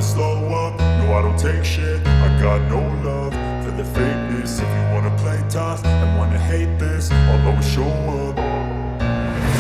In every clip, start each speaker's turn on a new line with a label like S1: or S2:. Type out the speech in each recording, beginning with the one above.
S1: slow up, no I don't take shit. I got no love for the fakeness. If you wanna play tough and wanna hate this, I'll always show up.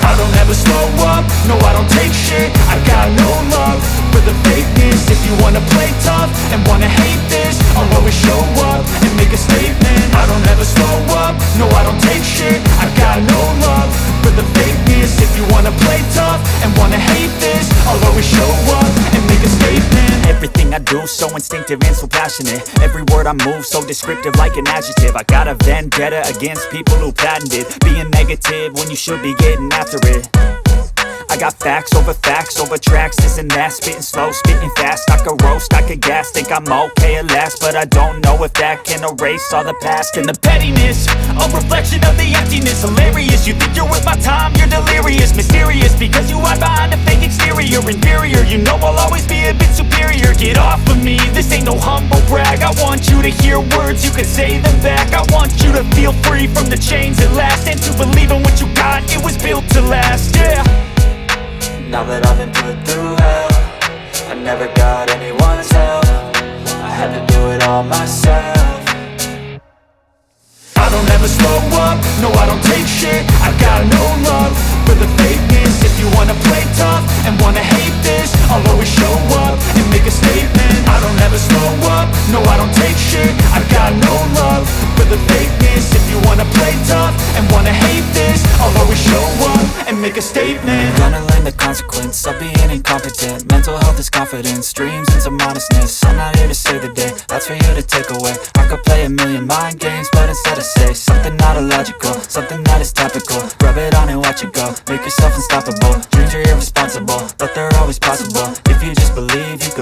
S1: I don't ever slow up, no I don't take shit. I got no love for the fakeness. If you wanna play tough and wanna hate this, I'll always show up and make a statement. I don't ever slow up, no I don't take shit. I got no love for the fakeness. If you wanna play tough and wanna hate this, I'll always show up and make a statement.
S2: Everything I do so instinctive and so passionate. Every word I move so descriptive like an adjective. I got a vendetta against people who patented being negative when you should be getting after it. I got facts over tracks, this and that. Spitting slow, spitting fast, I could roast, I could gas. Think I'm okay at last, but I don't know if that can erase all the past. And the pettiness, a reflection of the emptiness. Hilarious, you think you're worth my time, you're delirious. Mysterious, because you hide behind a fake exterior. Inferior, you know I'll always be a bit superior. Get off of me, this ain't no humble brag. I want you to hear words, you can say them back. I want you to feel free from the chains at last, and to believe in what you got, it was built to last, yeah.
S3: Now that I've been put through hell, I never got anyone's help. I had to do it all myself.
S1: I don't ever slow up, no I don't take shit. I got no love for the fakeness. If you wanna play tough and wanna hate this, I'll always show up and make a statement. I don't ever slow up, no I don't take shit. I got no love for the fakeness. If you wanna play tough and wanna hate this, I'll always show up and make a statement.
S3: Gonna learn the consequence of being incompetent. Mental health is confidence, dreams and some honestness. I'm not here to save the day, that's for you to take away. I could play a million mind games, but instead I say something not illogical, something that is topical. Rub it on and watch it go, make yourself unstoppable. Dreams are irresponsible, but they're always possible. If you just believe, you could